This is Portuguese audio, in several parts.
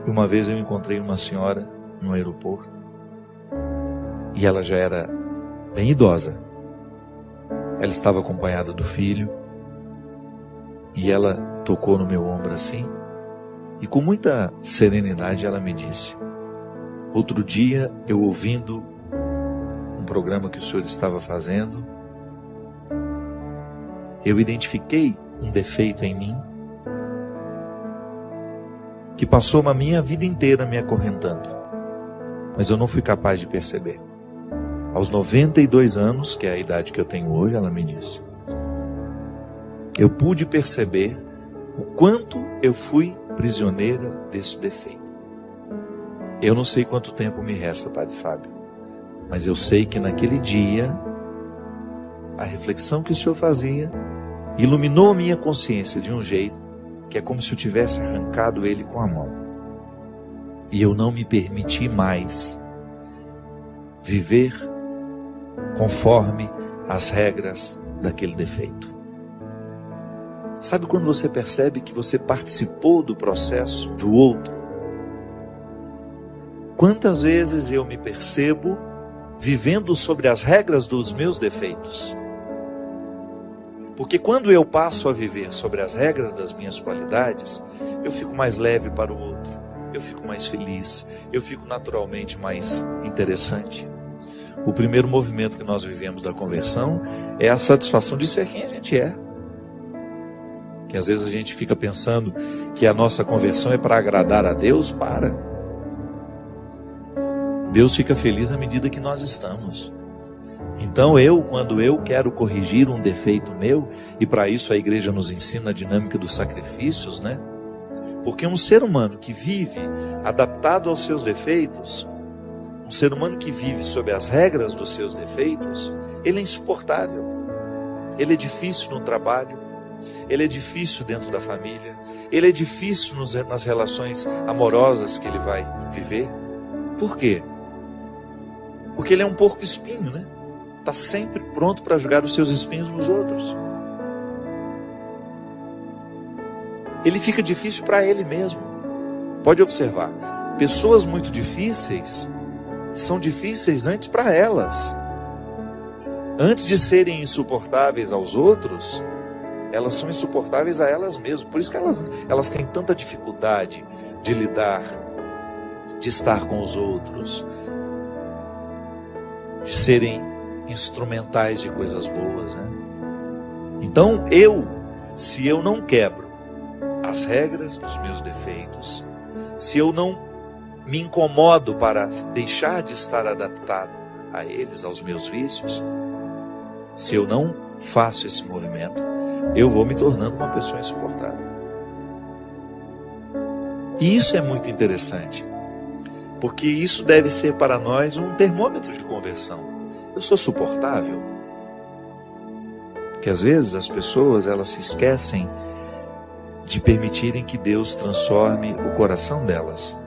Uma vez eu encontrei uma senhora no aeroporto e ela já era bem idosa. Ela estava acompanhada do filho e ela tocou no meu ombro assim e com muita serenidade ela me disse: outro dia eu ouvindo um programa que o senhor estava fazendo, eu identifiquei um defeito em mim que passou a minha vida inteira me acorrentando, mas eu não fui capaz de perceber. Aos 92 anos, que é a idade que eu tenho hoje, ela me disse, eu pude perceber o quanto eu fui prisioneira desse defeito. Eu não sei quanto tempo me resta, Padre Fábio, mas eu sei que naquele dia, a reflexão que o senhor fazia iluminou a minha consciência de um jeito que é como se eu tivesse arrancado ele com a mão. E eu não me permiti mais viver conforme as regras daquele defeito. Sabe quando você percebe que você participou do processo do outro? Quantas vezes eu me percebo vivendo sobre as regras dos meus defeitos? Porque quando eu passo a viver sobre as regras das minhas qualidades, eu fico mais leve para o outro, eu fico mais feliz, eu fico naturalmente mais interessante. O primeiro movimento que nós vivemos da conversão é a satisfação de ser quem a gente é. Que às vezes a gente fica pensando que a nossa conversão é para agradar a Deus, para. Deus fica feliz à medida que nós estamos. Então quando eu quero corrigir um defeito meu, e para isso a igreja nos ensina a dinâmica dos sacrifícios, né? Porque um ser humano que vive adaptado aos seus defeitos, um ser humano que vive sob as regras dos seus defeitos, ele é insuportável. Ele é difícil no trabalho, ele é difícil dentro da família, ele é difícil nas relações amorosas que ele vai viver. Por quê? Porque ele é um porco espinho, né? Está sempre pronto para jogar os seus espinhos nos outros. Ele fica difícil para ele mesmo. Pode observar, pessoas muito difíceis são difíceis antes para elas. Antes de serem insuportáveis aos outros, elas são insuportáveis a elas mesmas. Por isso que elas têm tanta dificuldade de lidar, de estar com os outros, de serem instrumentais de coisas boas, né? Então se eu não quebro as regras dos meus defeitos, se eu não me incomodo para deixar de estar adaptado a eles, aos meus vícios, se eu não faço esse movimento, eu vou me tornando uma pessoa insuportável. E isso é muito interessante, porque isso deve ser para nós um termômetro de conversão. Eu sou suportável? Porque às vezes as pessoas, elas se esquecem de permitirem que Deus transforme o coração delas.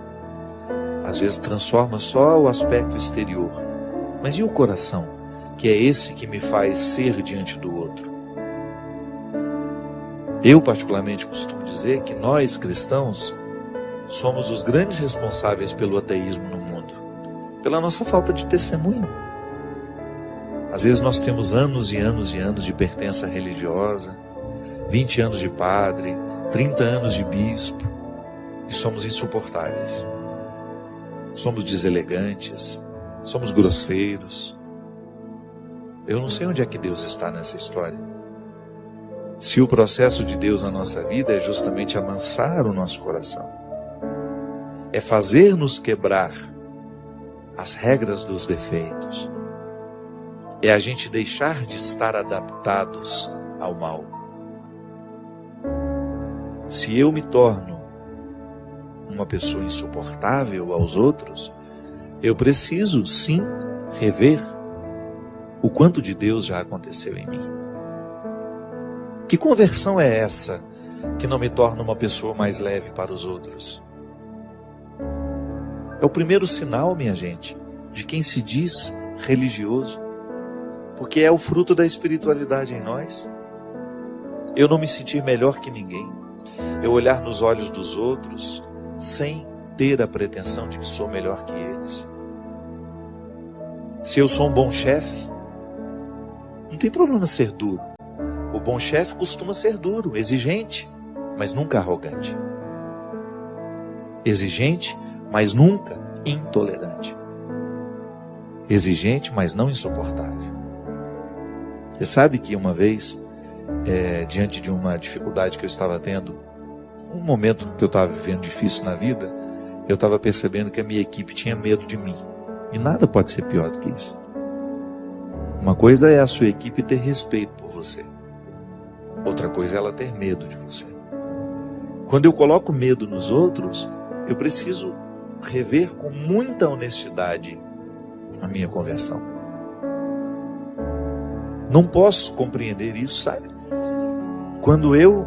Às vezes transforma só o aspecto exterior. Mas e o coração? Que é esse que me faz ser diante do outro. Eu particularmente costumo dizer que nós cristãos somos os grandes responsáveis pelo ateísmo no mundo. Pela nossa falta de testemunho. Às vezes nós temos anos e anos e anos de pertença religiosa, 20 anos de padre, 30 anos de bispo, e somos insuportáveis. Somos deselegantes, somos grosseiros. Eu não sei onde é que Deus está nessa história. Se o processo de Deus na nossa vida é justamente amansar o nosso coração, é fazer-nos quebrar as regras dos defeitos, é a gente deixar de estar adaptados ao mal. Se eu me torno uma pessoa insuportável aos outros, eu preciso sim rever o quanto de Deus já aconteceu em mim. Que conversão é essa que não me torna uma pessoa mais leve para os outros? É o primeiro sinal, minha gente, de quem se diz religioso. Porque é o fruto da espiritualidade em nós. Eu não me sentir melhor que ninguém. Eu olhar nos olhos dos outros sem ter a pretensão de que sou melhor que eles. Se eu sou um bom chefe, não tem problema ser duro. O bom chefe costuma ser duro, exigente, mas nunca arrogante. Exigente, mas nunca intolerante. Exigente, mas não insuportável. Você sabe que uma vez, diante de uma dificuldade que eu estava tendo, um momento que eu estava vivendo difícil na vida, eu estava percebendo que a minha equipe tinha medo de mim. E nada pode ser pior do que isso. Uma coisa é a sua equipe ter respeito por você. Outra coisa é ela ter medo de você. Quando eu coloco medo nos outros, eu preciso rever com muita honestidade a minha conversão. Não posso compreender isso, sabe? Quando eu,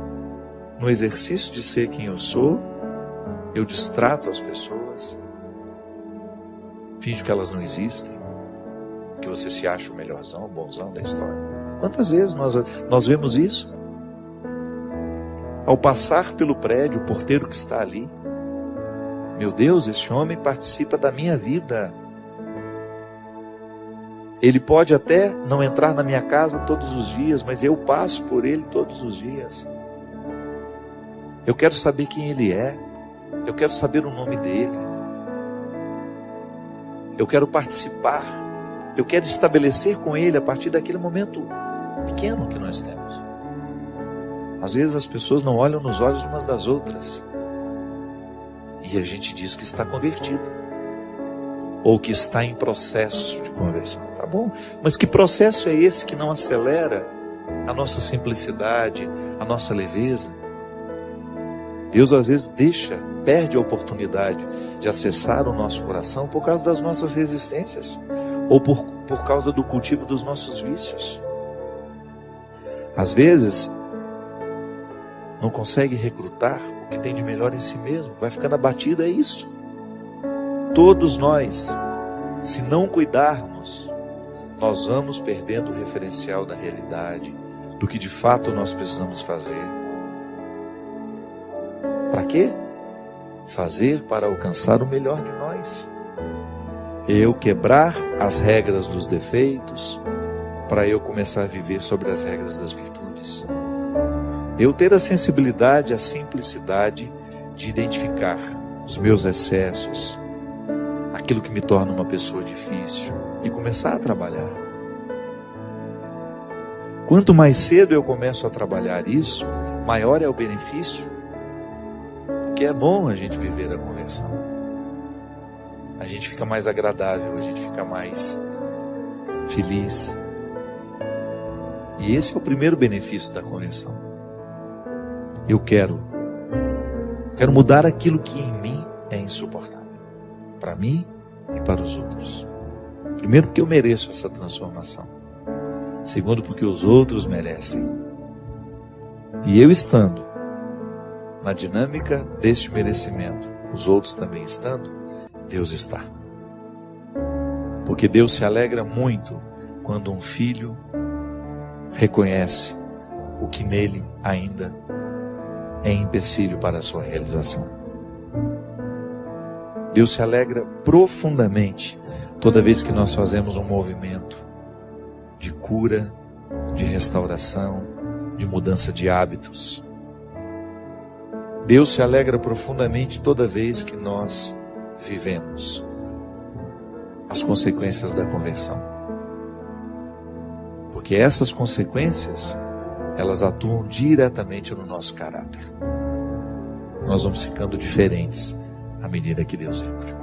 no exercício de ser quem eu sou, eu distrato as pessoas, finjo que elas não existem, que você se acha o melhorzão, o bonzão da história. Quantas vezes nós vemos isso? Ao passar pelo prédio, o porteiro que está ali, meu Deus, esse homem participa da minha vida. Ele pode até não entrar na minha casa todos os dias, mas eu passo por ele todos os dias. Eu quero saber quem ele é. Eu quero saber o nome dele. Eu quero participar. Eu quero estabelecer com ele a partir daquele momento pequeno que nós temos. Às vezes as pessoas não olham nos olhos umas das outras. E a gente diz que está convertido. Ou que está em processo de conversão. Tá bom, mas que processo é esse que não acelera a nossa simplicidade, a nossa leveza? Deus às vezes perde a oportunidade de acessar o nosso coração por causa das nossas resistências, ou por causa do cultivo dos nossos vícios. Às vezes, não consegue recrutar o que tem de melhor em si mesmo, vai ficando abatido, é isso. Todos nós, se não cuidarmos, nós vamos perdendo o referencial da realidade, do que de fato nós precisamos fazer. Para quê? Fazer para alcançar o melhor de nós. Eu quebrar as regras dos defeitos, para eu começar a viver sobre as regras das virtudes. Eu ter a sensibilidade, a simplicidade de identificar os meus excessos, aquilo que me torna uma pessoa difícil, e começar a trabalhar. Quanto mais cedo eu começo a trabalhar isso, maior é o benefício. Porque é bom a gente viver a conversão. A gente fica mais agradável, a gente fica mais feliz. E esse é o primeiro benefício da conversão. Eu quero mudar aquilo que em mim é insuportável. Para mim e para os outros. Primeiro, porque eu mereço essa transformação. Segundo, porque os outros merecem. E eu estando na dinâmica deste merecimento, os outros também estando, Deus está. Porque Deus se alegra muito quando um filho reconhece o que nele ainda é empecilho para a sua realização. Deus se alegra profundamente toda vez que nós fazemos um movimento de cura, de restauração, de mudança de hábitos. Deus se alegra profundamente toda vez que nós vivemos as consequências da conversão. Porque essas consequências, elas atuam diretamente no nosso caráter. Nós vamos ficando diferentes à medida que Deus entra.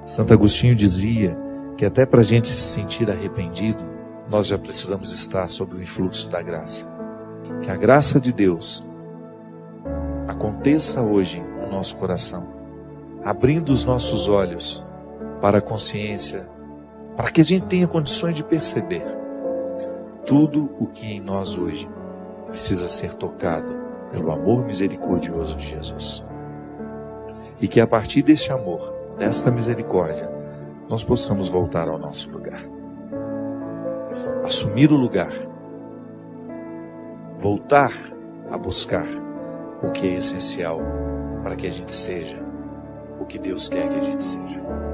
Santo Agostinho dizia que até para a gente se sentir arrependido, nós já precisamos estar sob o influxo da graça. Que a graça de Deus aconteça hoje no nosso coração, abrindo os nossos olhos para a consciência, para que a gente tenha condições de perceber tudo o que em nós hoje precisa ser tocado pelo amor misericordioso de Jesus. E que a partir desse amor, desta misericórdia, nós possamos voltar ao nosso lugar. Assumir o lugar. Voltar a buscar o que é essencial para que a gente seja que Deus quer que a gente seja.